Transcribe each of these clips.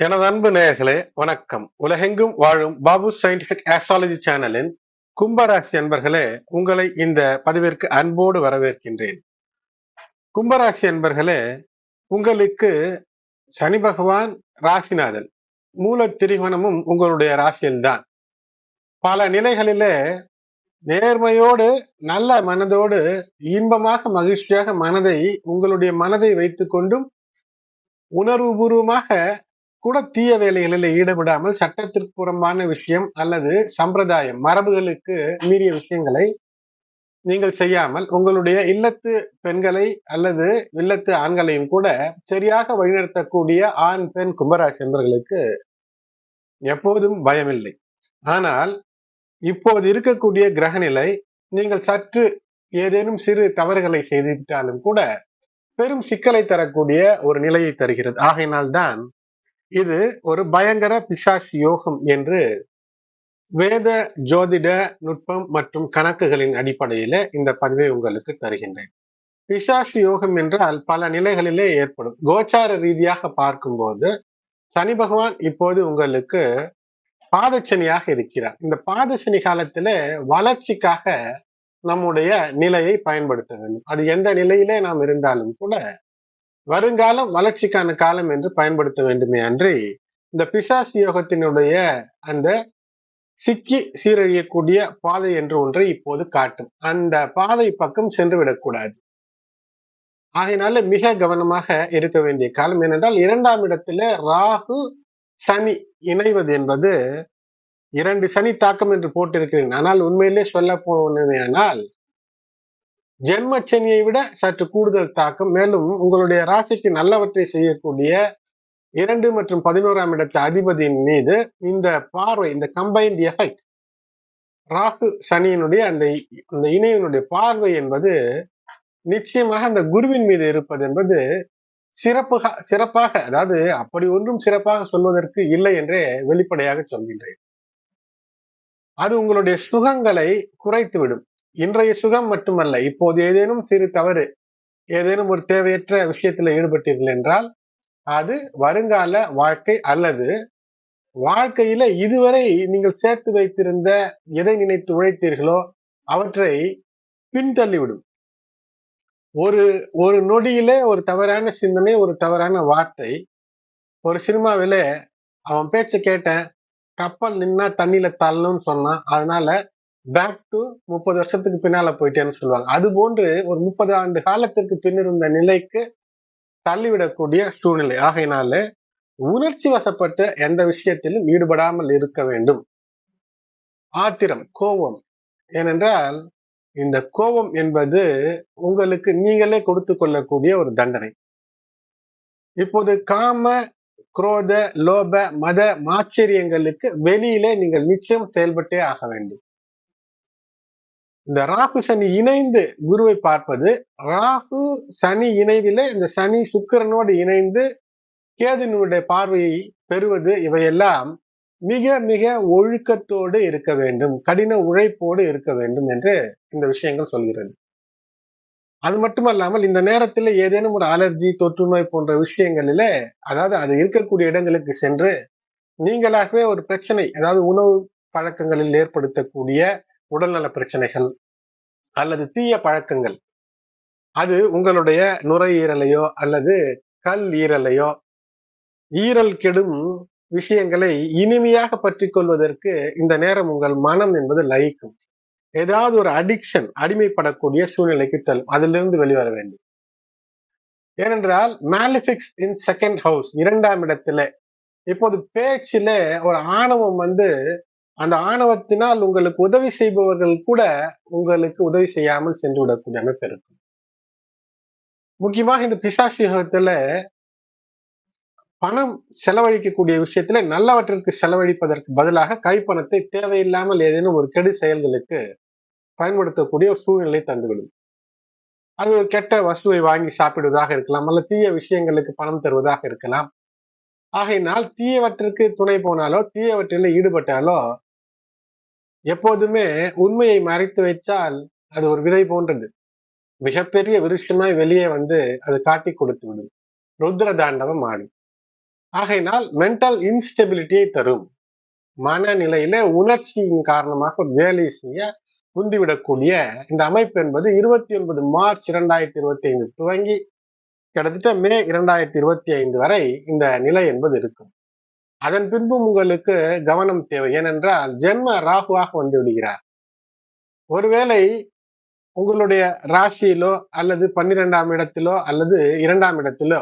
எனது அன்பு நேயர்களே வணக்கம். உலகெங்கும் வாழும் பாபு சயின்டிபிக் ஆஸ்ட்ராலஜி சேனலின் கும்பராசி அன்பர்களே, உங்களை இந்த பதிவிற்கு அன்போடு வரவேற்கின்றேன். கும்பராசி அன்பர்களே, உங்களுக்கு சனி பகவான் ராசிநாதன், மூல திரிகோணமும் உங்களுடைய ராசியில்தான். பல நிலைகளிலே நேர்மையோடு நல்ல மனதோடு இன்பமாக மகிழ்ச்சியாக உங்களுடைய மனதை வைத்துக் கொண்டும் உணர்வுபூர்வமாக கூட தீய வேலைகளில் ஈடுபடாமல் சட்டத்திற்கு புறம்பான விஷயம் அல்லது சம்பிரதாயம் மரபுகளுக்கு மீறிய விஷயங்களை நீங்கள் செய்யாமல் உங்களுடைய இல்லத்து பெண்களை அல்லது இல்லத்து ஆண்களையும் கூட சரியாக வழிநடத்தக்கூடிய ஆண் பெண் கும்பராசி என்பவர்களுக்கு எப்போதும் பயமில்லை. ஆனால் இப்போது இருக்கக்கூடிய கிரகநிலை நீங்கள் சற்று ஏதேனும் சிறு தவறுகளை செய்துவிட்டாலும் கூட பெரும் சிக்கலை தரக்கூடிய ஒரு நிலையை தருகிறது. ஆகையினால்தான் இது ஒரு பயங்கர பிசாசு யோகம் என்று வேத ஜோதிட நுட்பம் மற்றும் கணக்குகளின் அடிப்படையில இந்த பதிவை உங்களுக்கு தருகின்றேன். பிசாசு யோகம் என்றால் பல நிலைகளிலே ஏற்படும். கோச்சார ரீதியாக பார்க்கும்போது சனி பகவான் இப்போது உங்களுக்கு பாதச்சனியாக இருக்கிறார். இந்த பாதச்சனி காலத்துல வளர்ச்சிக்காக நம்முடைய நிலையை பயன்படுத்த வேண்டும். அது எந்த நிலையிலே நாம் இருந்தாலும் கூட வருங்காலம் வளர்ச்சிக்கான காலம் என்று பயன்படுத்த வேண்டுமே அன்றி இந்த பிசாசு யோகத்தினுடைய அந்த சிக்கி சீரழியக்கூடிய பாதை என்று ஒன்றை இப்போது காட்டும். அந்த பாதை பக்கம் சென்று விடக்கூடாது. ஆகையினால மிக கவனமாக இருக்க வேண்டிய காலம். ஏனென்றால் 2ஆம் இடத்துல ராகு சனி இணைவது என்பது 2 சனி தாக்கம் என்று போட்டிருக்கிறேன். ஆனால் உண்மையிலே சொல்ல போனேனால் ஜென்ம சனியை விட சற்று கூடுதல் தாக்கம். மேலும் உங்களுடைய ராசிக்கு நல்லவற்றை செய்யக்கூடிய 2 மற்றும் 11ஆம் இடத்து அதிபதியின் மீது இந்த பார்வை, இந்த கம்பைன்ட் எஃபெக்ட், ராகு சனியினுடைய அந்த இணையினுடைய பார்வை என்பது நிச்சயமாக அந்த குருவின் மீது இருப்பது என்பது சிறப்பாக, அதாவது அப்படி ஒன்றும் சிறப்பாக சொல்வதற்கு இல்லை என்றே வெளிப்படையாக சொல்கின்றேன். அது உங்களுடைய சுகங்களை குறைத்துவிடும். இன்றைய சுகம் மட்டுமல்ல, இப்போது ஏதேனும் சிறு தவறு, ஏதேனும் ஒரு தேவையற்ற விஷயத்தில் ஈடுபட்டீர்கள் என்றால் அது வருங்கால வாழ்க்கை அல்லது வாழ்க்கையில இதுவரை நீங்கள் சேர்த்து வைத்திருந்த எதை நினைத்து உழைத்தீர்களோ அவற்றை பின்தள்ளிவிடும். ஒரு நொடியிலே ஒரு தவறான சிந்தனை, ஒரு தவறான வார்த்தை. ஒரு சினிமாவில அவன் பேச்ச கேட்டேன், கப்பல் நின்னா தண்ணியில தள்ளணும்னு சொன்னான், அதனால பேக் டு 30 வருஷத்துக்கு பின்னால போயிட்டேன்னு சொல்லுவாங்க. அது போன்று ஒரு 30 ஆண்டு காலத்திற்கு பின்னிருந்த நிலைக்கு தள்ளிவிடக்கூடிய சூழ்நிலை. ஆகையினால உணர்ச்சி வசப்பட்டு எந்த விஷயத்திலும் ஈடுபடாமல் இருக்க வேண்டும். ஆத்திரம், கோபம், ஏனென்றால் இந்த கோபம் என்பது உங்களுக்கு நீங்களே கொடுத்து கொள்ளக்கூடிய ஒரு தண்டனை. இப்போது காம, குரோத, லோப, மத மாச்சரியங்களுக்கு வெளியிலே நீங்கள் நிச்சயம் செயல்பட்டே ஆக வேண்டும். இந்த ராகு சனி இணைந்து குருவை பார்ப்பது, ராகு சனி இணைவிலே இந்த சனி சுக்கிரனோடு இணைந்து கேதுனுடைய பார்வையை பெறுவது, இவையெல்லாம் மிக மிக ஒழுக்கத்தோடு இருக்க வேண்டும், கடின உழைப்போடு இருக்க வேண்டும் என்று இந்த விஷயங்கள் சொல்கிறது. அது மட்டுமல்லாமல் இந்த நேரத்தில் ஏதேனும் ஒரு அலர்ஜி, தொற்று நோய் போன்ற விஷயங்களில, அதாவது அது இருக்கக்கூடிய இடங்களுக்கு சென்று நீங்களாகவே ஒரு பிரச்சனை, அதாவது உணவு பழக்கங்களில் ஏற்படுத்தக்கூடிய உடல்நல பிரச்சனைகள் அல்லது தீய பழக்கங்கள், அது உங்களுடைய நுரையீரலையோ அல்லது கல் ஈரலையோ, ஈரல் கெடும் விஷயங்களை இனிமையாக பற்றி கொள்வதற்கு இந்த நேரம் உங்கள் மனம் என்பது லயிக்கும். ஏதாவது ஒரு அடிக்ஷன், அடிமைப்படக்கூடிய சூழ்நிலைக்கு தள்ளும். அதிலிருந்து வெளிவர வேண்டும். ஏனென்றால் மேலிஃபிக்ஸ் இன் செகண்ட் ஹவுஸ், 2ஆம் இடத்துல இப்போது பேச்சில ஒரு ஆணவம் வந்து அந்த ஆணவத்தினால் உங்களுக்கு உதவி செய்பவர்கள் கூட உங்களுக்கு உதவி செய்யாமல் சென்று விடக்கூடிய அமைப்பு இருக்கும். முக்கியமாக இந்த பிசாசு யுகத்துல பணம் செலவழிக்கக்கூடிய விஷயத்துல நல்லவற்றிற்கு செலவழிப்பதற்கு பதிலாக கைப்பணத்தை தேவையில்லாமல் ஏதேனும் ஒரு கெடு செயல்களுக்கு பயன்படுத்தக்கூடிய ஒரு சூழ்நிலை தந்துவிடும். அது ஒரு கெட்ட வஸ்துவை வாங்கி சாப்பிடுவதாக இருக்கலாம், அல்ல தீய விஷயங்களுக்கு பணம் தருவதாக இருக்கலாம். ஆகையினால் தீயவற்றிற்கு துணை போனாலோ, தீயவற்றில் ஈடுபட்டாலோ எப்போதுமே உண்மையை மறைத்து வைத்தால் அது ஒரு விதை போன்றது. மிகப்பெரிய விருட்சமாய் வெளியே வந்து அது காட்டி கொடுத்து விடும். ருத்ர தாண்டவம் ஆடும். ஆகையினால் மென்டல் இன்ஸ்டெபிலிட்டியை தரும். மனநிலையில உணர்ச்சியின் காரணமாக ஒரு வேலையை செய்ய உந்திவிடக்கூடிய இந்த அமைப்பு என்பது 29 மார்ச் 2025 துவங்கி கிட்டத்தட்ட மே 2025 வரை இந்த நிலை என்பது இருக்கும். அதன் பின்பும் உங்களுக்கு கவனம் தேவை. ஏனென்றால் ஜென்ம ராகுவாக வந்து விடுகிறார். ஒருவேளை உங்களுடைய ராசியிலோ அல்லது 12ஆம் இடத்திலோ அல்லது 2ஆம் இடத்திலோ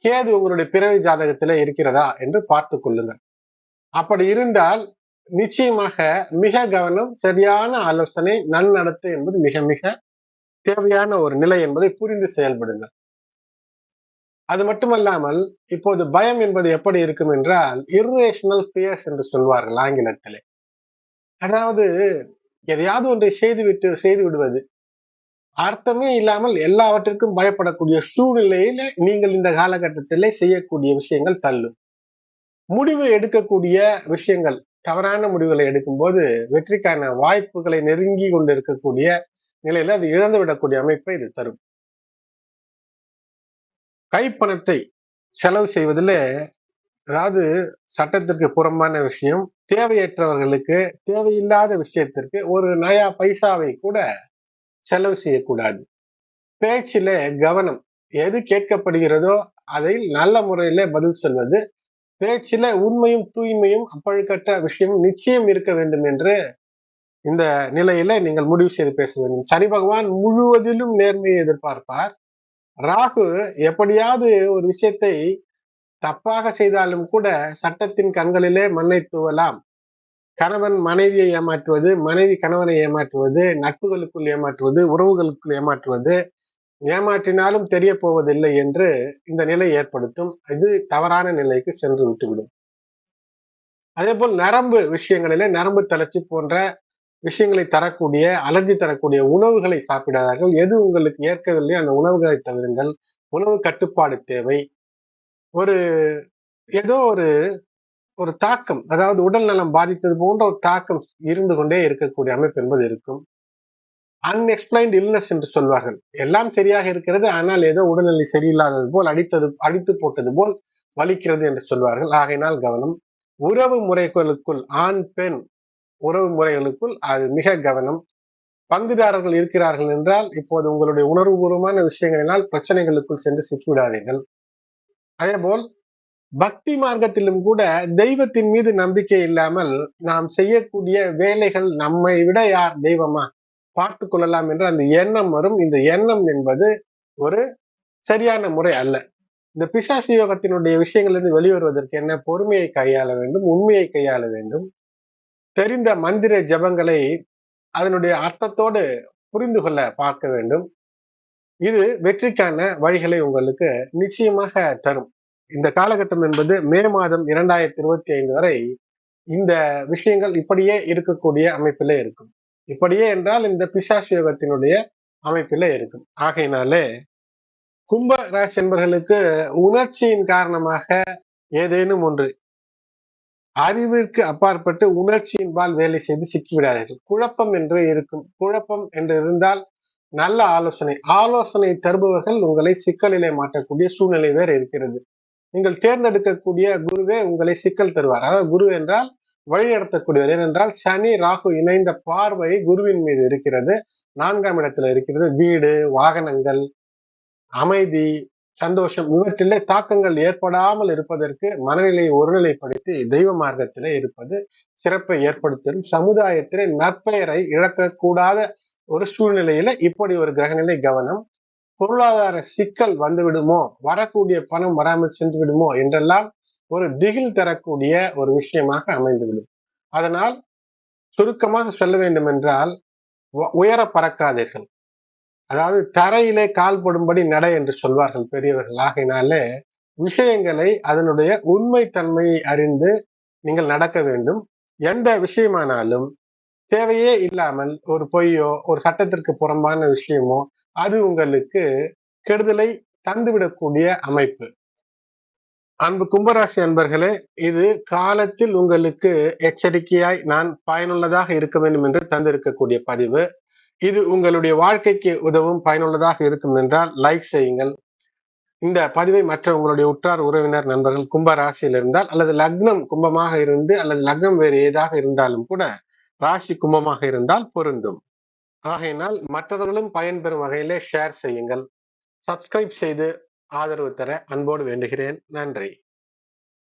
கேது உங்களுடைய பிறவி ஜாதகத்திலே இருக்கிறதா என்று பார்த்துக் கொள்ளுங்கள். அப்படி இருந்தால் நிச்சயமாக மிக கவனம், சரியான ஆலோசனை, நன்னடத்தை என்பது மிக மிக தேவையான ஒரு நிலை என்பதை புரிந்து செயல்படுங்கள். அது மட்டுமல்லாமல் இப்போது பயம் என்பது எப்படி இருக்கும் என்றால் இர்ரேஷனல் ஃபியர்ஸ் என்று சொல்வார்கள் ஆங்கிலத்திலே. அதாவது எதையாவது ஒன்றை செய்து விடுவது, அர்த்தமே இல்லாமல் எல்லாவற்றிற்கும் பயப்படக்கூடிய சூழ்நிலையில நீங்கள் இந்த காலகட்டத்திலே செய்யக்கூடிய விஷயங்கள் தள்ளும். முடிவு எடுக்கக்கூடிய விஷயங்கள், தவறான முடிவுகளை எடுக்கும்போது வெற்றிக்கான வாய்ப்புகளை நெருங்கி கொண்டு இருக்கக்கூடிய நிலையில அது இழந்து விடக்கூடிய அமைப்பை இது தரும். கைப்பணத்தை செலவு செய்வதில், அதாவது சட்டத்திற்கு புறம்பான விஷயம், தேவையற்றவர்களுக்கு, தேவையில்லாத விஷயத்திற்கு ஒரு நயா பைசாவை கூட செலவு செய்யக்கூடாது. பேச்சில கவனம், எது கேட்கப்படுகிறதோ அதை நல்ல முறையில பதில் சொல்வது, பேச்சில உண்மையும் தூய்மையும் அப்பழுக்கற்ற விஷயமும் நிச்சயம் இருக்க வேண்டும் என்று இந்த நிலையில நீங்கள் முடிவு செய்து பேச வேண்டும். சனி பகவான் முழுவதிலும் நேர்மையை எதிர்பார்ப்பார். ராகு எப்படியாவது ஒரு விஷயத்தை தப்பாக செய்தாலும் கூட சட்டத்தின் கண்களிலே மண்ணை தூவலாம். கணவன் மனைவியை ஏமாற்றுவது, மனைவி கணவனை ஏமாற்றுவது, நட்புகளுக்குள் ஏமாற்றுவது, உறவுகளுக்குள் ஏமாற்றுவது, ஏமாற்றினாலும் தெரிய போவதில்லை என்று இந்த நிலை ஏற்படுத்தும். இது தவறான நிலைக்கு சென்று விட்டுவிடும். அதே போல் நரம்பு விஷயங்களிலே நரம்பு தளர்ச்சி போன்ற விஷயங்களை தரக்கூடிய, அலர்ஜி தரக்கூடிய உணவுகளை சாப்பிடாதார்கள். எது உங்களுக்கு ஏற்கவில்லையோ அந்த உணவுகளை தவிருங்கள். உணவு கட்டுப்பாடு தேவை. ஒரு ஏதோ ஒரு தாக்கம், அதாவது உடல் நலம் பாதித்தது போன்ற ஒரு தாக்கம் இருந்து கொண்டே இருக்கக்கூடிய அமைப்பு என்பது இருக்கும். அன்எக்ஸ்பிளைன்ட் இல்னஸ் என்று சொல்வார்கள். எல்லாம் சரியாக இருக்கிறது, ஆனால் ஏதோ உடல்நிலை சரியில்லாதது போல், அடித்து போட்டது போல் வலிக்கிறது என்று சொல்வார்கள். ஆகையினால் கவனம். உறவு முறைகளுக்குள், ஆண் பெண் உறவு முறைகளுக்குள் அது மிக கவனம். பங்குதாரர்கள் இருக்கிறார்கள் என்றால் இப்போது உங்களுடைய உணர்வுபூர்வமான விஷயங்களினால் பிரச்சனைகளுக்குள் சென்று சிக்கிவிடாதீர்கள். அதே போல் பக்தி மார்க்கத்திலும் கூட தெய்வத்தின் மீது நம்பிக்கை இல்லாமல் நாம் செய்யக்கூடிய வேலைகள் நம்மை விட யார் தெய்வமா பார்த்து கொள்ளலாம் என்று அந்த எண்ணம் வரும். இந்த எண்ணம் என்பது ஒரு சரியான முறை அல்ல. இந்த பிசாசு யோகத்தினுடைய விஷயங்களிலிருந்து வெளிவருவதற்கு என்ன, பொறுமையை கையாள வேண்டும், உண்மையை கையாள வேண்டும். தெரிந்த மந்திர ஜபங்களை அதனுடைய அர்த்தத்தோடு புரிந்து கொள்ள பார்க்க வேண்டும். இது வெற்றிக்கான வழிகளை உங்களுக்கு நிச்சயமாக தரும். இந்த காலகட்டம் என்பது மே மாதம் 2025 வரை இந்த விஷயங்கள் இப்படியே இருக்கக்கூடிய அமைப்பிலே இருக்கும். இப்படியே என்றால் இந்த பிசாசு யோகத்தினுடைய அமைப்பிலே இருக்கும். ஆகையினாலே கும்ப ராசி என்பவர்களுக்கு உணர்ச்சியின் காரணமாக ஏதேனும் ஒன்று, அறிவிற்கு அப்பாற்பட்டு உணர்ச்சியின்பால் வேலை செய்து சிக்கிவிடாதீர்கள். குழப்பம் என்று இருக்கும். குழப்பம் என்று இருந்தால் நல்ல ஆலோசனை தருபவர்கள் உங்களை சிக்கலிலே மாட்டக்கூடிய சூழ்நிலை வேறு இருக்கிறது. நீங்கள் தேர்ந்தெடுக்கக்கூடிய குருவே உங்களை சிக்கல் தருவார். அதாவது குரு என்றால் வழிநடத்தக்கூடியவர். ஏனென்றால் சனி ராகு இணைந்த பார்வை குருவின் மீது இருக்கிறது. 4ஆம் இடத்துல இருக்கிறது. வீடு, வாகனங்கள், அமைதி, சந்தோஷம் இவற்றிலே தாக்கங்கள் ஏற்படாமல் இருப்பதற்கு மனநிலையை ஒருநிலைப்படுத்தி தெய்வ மார்க்கத்திலே இருப்பது சிறப்பை ஏற்படுத்தும். சமுதாயத்திலே நற்பெயரை இழக்கக்கூடாத ஒரு சூழ்நிலையில இப்படி ஒரு கிரகநிலை கவனம். பொருளாதார சிக்கல் வந்து விடுமோ, வரக்கூடிய பணம் வராமல் சென்று விடுமோ என்றெல்லாம் ஒரு திகில் தரக்கூடிய ஒரு விஷயமாக அமைந்துவிடும். அதனால் சுருக்கமாக சொல்ல வேண்டும் என்றால் உயர பறக்காதீர்கள். அதாவது தரையிலே கால் படும்படி நட என்று சொல்வார்கள் பெரியவர்கள். ஆகையினாலே விஷயங்களை அதனுடைய உண்மை தன்மையை அறிந்து நீங்கள் நடக்க வேண்டும். எந்த விஷயமானாலும் தேவையே இல்லாமல் ஒரு பொய்யோ ஒரு சட்டத்திற்கு புறம்பான விஷயமோ அது உங்களுக்கு கெடுதலை தந்துவிடக்கூடிய அமைப்பு. அன்பு கும்பராசி அன்பர்களே, இது காலத்தில் உங்களுக்கு எச்சரிக்கையாய் நான் பயனுள்ளதாக இருக்க வேண்டும் என்று தந்திருக்கக்கூடிய பதிவு. இது உங்களுடைய வாழ்க்கைக்கு உதவும் பயனுள்ளதாக இருக்கும் என்றால் லைக் செய்யுங்கள். இந்த பதிவை மற்ற உங்களுடைய உற்றார் உறவினர் நண்பர்கள் கும்ப ராசியில் இருந்தால் அல்லது லக்னம் கும்பமாக இருந்து அல்லது லக்னம் வேறு ஏதாக இருந்தாலும் கூட ராசி கும்பமாக இருந்தால் பொருந்தும். ஆகையினால் மற்றவர்களும் பயன்பெறும் வகையிலே ஷேர் செய்யுங்கள். சப்ஸ்கிரைப் செய்து ஆதரவு தர அன்போடு வேண்டுகிறேன். நன்றி.